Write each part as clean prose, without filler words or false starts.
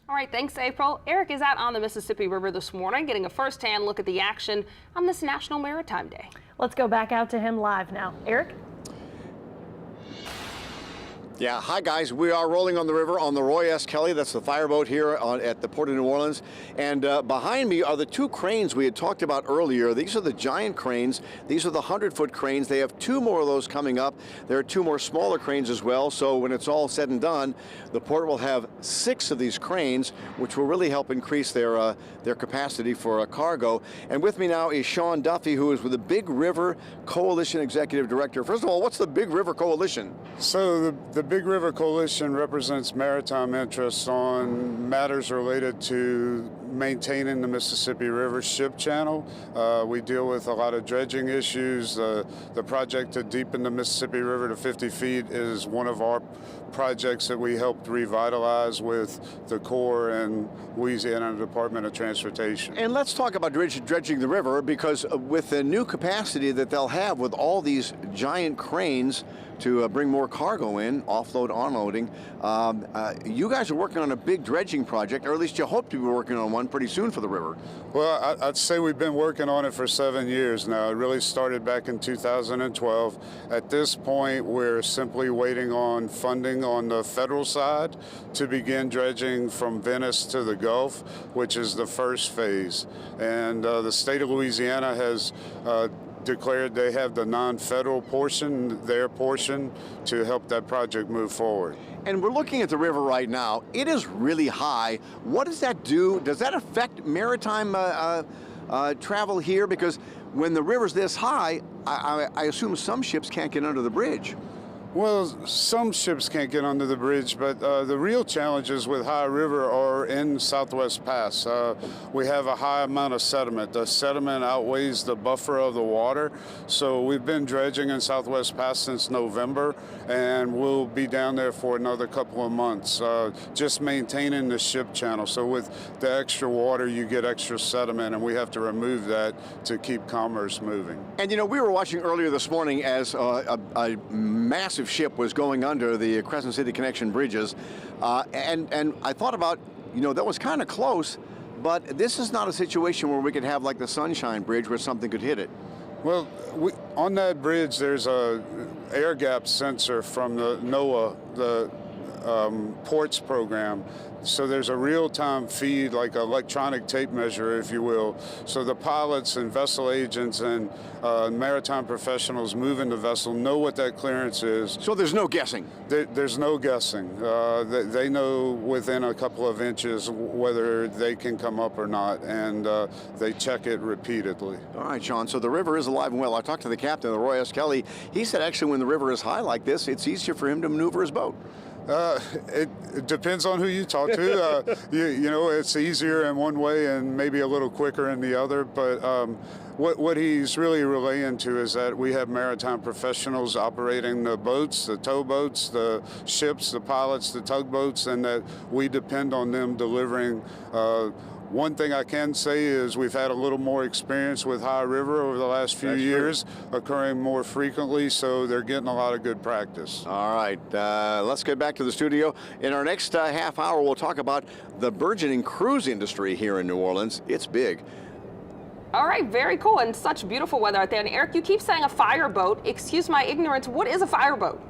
All right, thanks, April. Eric is out on the Mississippi River this morning, getting a first-hand look at the action on this National Maritime Day. Let's go back out to him live now. Eric? Yeah, hi guys. We are rolling on the river on the Roy S. Kelly. That's the fireboat here at the Port of New Orleans. And behind me are the two cranes we had talked about earlier. These are the giant cranes. These are the 100-foot cranes. They have two more of those coming up. There are two more smaller cranes as well. So when it's all said and done, the port will have 6 of these cranes, which will really help increase their capacity for cargo. And with me now is Sean Duffy, who is with the Big River Coalition Executive Director. First of all, what's the Big River Coalition? So the Big River Coalition represents maritime interests on matters related to maintaining the Mississippi River ship channel. We deal with a lot of dredging issues. The project to deepen the Mississippi River to 50 feet is one of our projects that we helped revitalize with the Corps and Louisiana Department of Transportation. And let's talk about dredging the river, because with the new capacity that they'll have with all these giant cranes to bring more cargo in, offload, onloading, you guys are working on a big dredging project, or at least you hope to be working on one pretty soon for the river. Well, I'd say we've been working on it for 7 years now. It really started back in 2012. At this point, we're simply waiting on funding on the federal side to begin dredging from Venice to the Gulf, which is the first phase. And the state of Louisiana has declared they have the non-federal portion, their portion, to help that project move forward. And we're looking at the river right now. It is really high. What does that do? Does that affect maritime travel here? Because when the river's this high, I assume some ships can't get under the bridge. Well, some ships can't get under the bridge, but the real challenges with high river are in Southwest Pass. We have a high amount of sediment. The sediment outweighs the buffer of the water, so we've been dredging in Southwest Pass since November, and we'll be down there for another couple of months, just maintaining the ship channel. So with the extra water, you get extra sediment, and we have to remove that to keep commerce moving. And you know, we were watching earlier this morning as a massive ship was going under the Crescent City Connection bridges, and I thought about, you know, that was kind of close, but this is not a situation where we could have like the Sunshine Bridge where something could hit it. Well, on that bridge, there's a air gap sensor from the NOAA, the ports program. So there's a real-time feed, like an electronic tape measure, if you will. So the pilots and vessel agents and maritime professionals moving the vessel know what that clearance is. So there's no guessing? There's no guessing. They know within a couple of inches whether they can come up or not, and they check it repeatedly. All right, Sean, so the river is alive and well. I talked to the captain of the Roy S. Kelly. He said actually when the river is high like this, it's easier for him to maneuver his boat. It depends on who you talk to. You know, it's easier in one way and maybe a little quicker in the other. But what he's really relaying to is that we have maritime professionals operating the boats, the towboats, the ships, the pilots, the tugboats, and that we depend on them delivering. One thing I can say is we've had a little more experience with high river over the last few years, occurring more frequently, so they're getting a lot of good practice. All right, let's get back to the studio. In our next half hour, we'll talk about the burgeoning cruise industry here in New Orleans. It's big. All right, very cool, and such beautiful weather out there. And Eric, you keep saying a fireboat. Excuse my ignorance, what is a fireboat?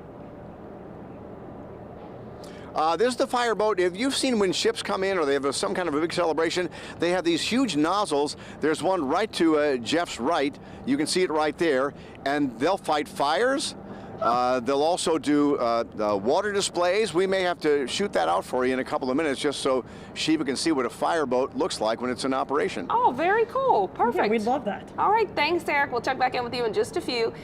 This is the fireboat. If you've seen when ships come in or they have some kind of a big celebration, they have these huge nozzles. There's one right to Jeff's right. You can see it right there. And they'll fight fires. They'll also do water displays. We may have to shoot that out for you in a couple of minutes just so Sheba can see what a fireboat looks like when it's in operation. Oh, very cool. Perfect. Yeah, we'd love that. All right, thanks, Eric. We'll check back in with you in just a few.